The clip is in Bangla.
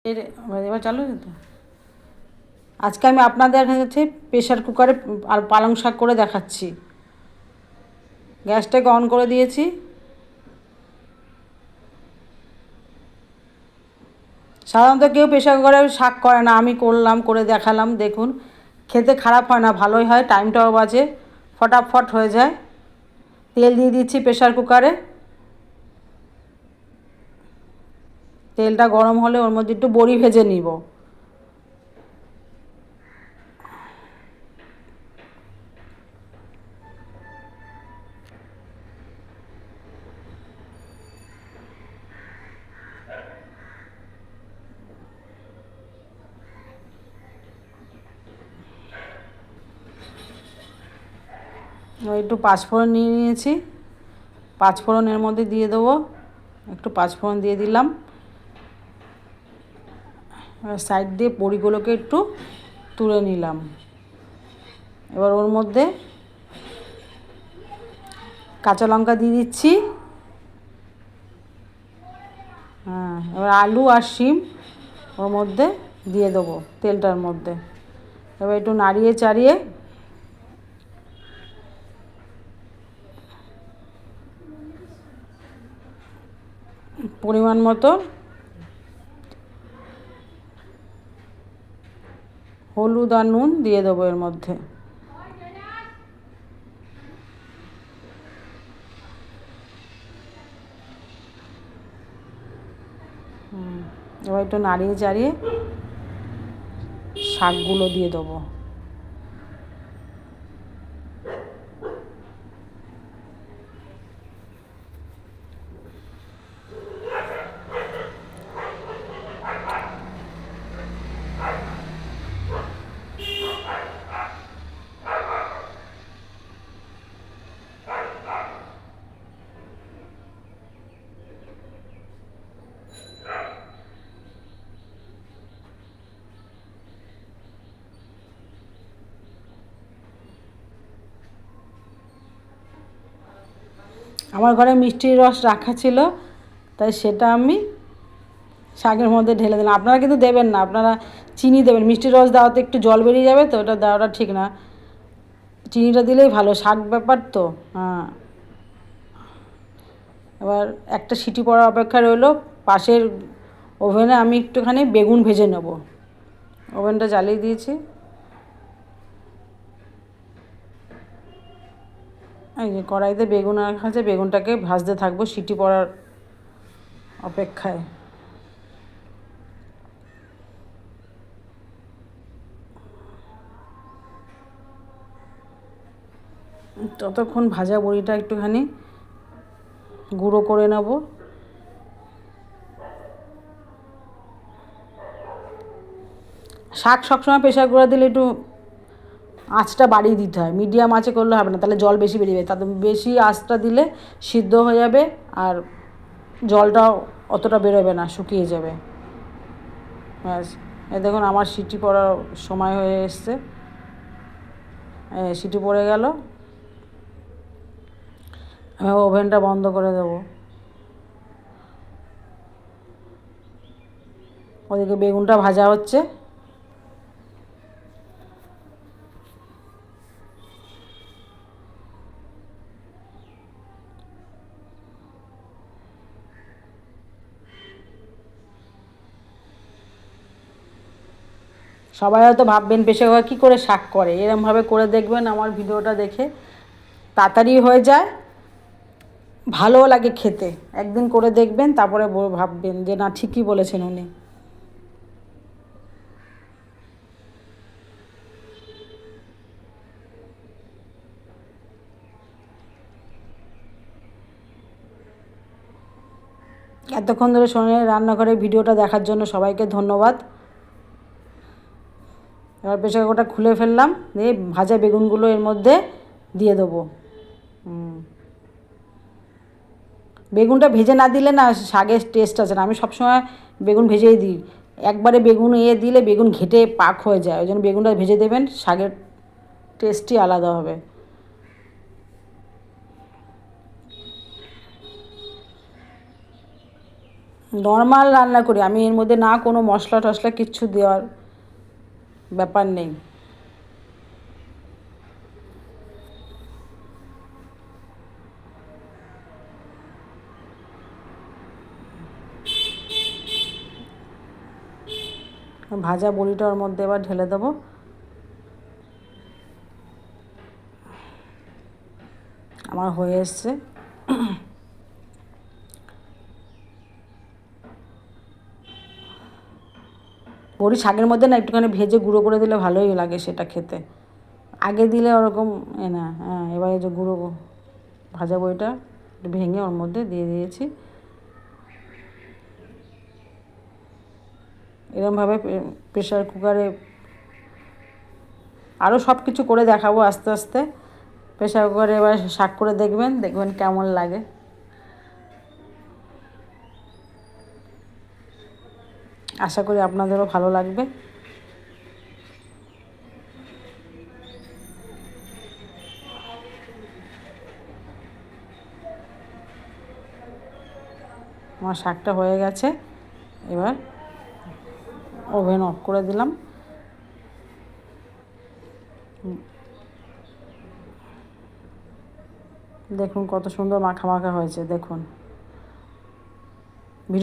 এবার চালু তো। আজকে আমি আপনাদের কাছে প্রেশার কুকারে আর পালং শাক করে দেখাচ্ছি। গ্যাসটাকে অন করে দিয়েছি। সাধারণত কেউ প্রেশার কুকারে শাক করে না, আমি করলাম, করে দেখালাম। দেখুন, খেতে খারাপ হয় না, ভালোই হয়, টাইমটাও বাঁচে, ফটাফট হয়ে যায়। তেল দিয়ে দিচ্ছি প্রেশার কুকারে। তেলটা গরম হলে ওর মধ্যে একটু বড়ি ভেজে নিব। একটু পাঁচফোড়ন নিয়ে নিয়েছি, পাঁচফোড়নের মধ্যে দিয়ে দেবো। একটু পাঁচফোড়ন দিয়ে দিলাম। সাইড দিয়ে বড়িগুলোকে একটু তুলে নিলাম। এবার ওর মধ্যে কাঁচা লঙ্কা দিয়ে দিচ্ছি। হ্যাঁ, এবার আলু আর শিম ওর মধ্যে দিয়ে দেবো তেলটার মধ্যে। এবার একটু নাড়িয়ে চাড়িয়ে পরিমাণ মতো হলুদ আর নুন দিয়ে দেবো এর মধ্যে। এবার একটু নাড়িয়ে চাড়িয়ে শাকগুলো দিয়ে দেবো। আমার ঘরে মিষ্টির রস রাখা ছিল, তাই সেটা আমি শাকের মধ্যে ঢেলে দিলাম। আপনারা কিন্তু দেবেন না, আপনারা চিনি দেবেন। মিষ্টির রস দেওয়াতে একটু জল বেরিয়ে যাবে, তো ওটা দেওয়াটা ঠিক না। চিনিটা দিলেই ভালো, শাক ব্যাপার তো। হ্যাঁ, এবার একটা সিটি পড়ার অপেক্ষা রইলো। পাশের ওভেনে আমি একটুখানি বেগুন ভেজে নেব। ওভেনটা জ্বালিয়ে দিয়েছি। এই যে কড়াইতে বেগুন রাখা আছে, বেগুনটাকে ভাজতে থাকবো সিটি পড়ার অপেক্ষায়। ততক্ষণ ভাজা বড়িটা একটুখানি গুঁড়ো করে নেব। শাক সবসময় প্রেশার কুকারে দিলে একটু আঁচটা বাড়িয়ে দিতে হয়, মিডিয়াম আঁচে করলে হবে না, তাহলে জল বেশি বেরিয়ে যাবে। তাতে বেশি আঁচটা দিলে সিদ্ধ হয়ে যাবে আর জলটাও অতটা বেরোবে না, শুকিয়ে যাবে। ব্যাস, এই দেখুন আমার সিটি পড়ার সময় হয়ে এসছে। সিটি পড়ে গেল, আমি ওভেনটা বন্ধ করে দেবো। ওদিকে বেগুনটা ভাজা হচ্ছে। সবাই হয়তো ভাববেন পেশাগত কী করে শাক করে, এরমভাবে করে দেখবেন আমার ভিডিওটা দেখে। তাড়াতাড়ি হয়ে যায়, ভালোও লাগে খেতে। একদিন করে দেখবেন, তারপরে ভাববেন যে না, ঠিকই বলেছেন উনি। এতক্ষণ ধরে শুনে রান্নাঘরে ভিডিওটা দেখার জন্য সবাইকে ধন্যবাদ। এবার প্রেসার কুকারটা খুলে ফেললাম, দিয়ে ভাজা বেগুনগুলো এর মধ্যে দিয়ে দেবো। বেগুনটা ভেজে না দিলে না শাকের টেস্ট আছে না। আমি সবসময় বেগুন ভেজেই দিই। একবারে বেগুন দিলে বেগুন ঘেটে পাক হয়ে যায়, ওই জন্য বেগুনটা ভেজে দেবেন, শাকের টেস্টই আলাদা হবে। নর্মাল রান্না করি আমি, এর মধ্যে না কোনো মশলা টশলা কিচ্ছু দেওয়ার ব্যাপার নেই। ভাজা বড়িটা ওর মধ্যে এবার ঢেলে দেবো। আমার হয়ে এসছে। বড়ি শাকের মধ্যে না একটুখানি ভেজে গুঁড়ো করে দিলে ভালোই লাগে সেটা খেতে, আগে দিলে ওরকম না। হ্যাঁ, এবার এই যে গুঁড়ো ভাজা বড়িটা একটু ভেঙে ওর মধ্যে দিয়ে দিয়েছি। এরকমভাবে প্রেশার কুকারে আরও সব কিছু করে দেখাবো আস্তে আস্তে। প্রেশার কুকারে এবার শাক করে দেখবেন, দেখবেন কেমন লাগে। আশা করি আপনাদেরও ভালো লাগবে। আমার শাকটা হয়ে গেছে, এবার ওভেন অফ করে দিলাম। দেখুন কত সুন্দর মাখা মাখা হয়েছে, দেখুন।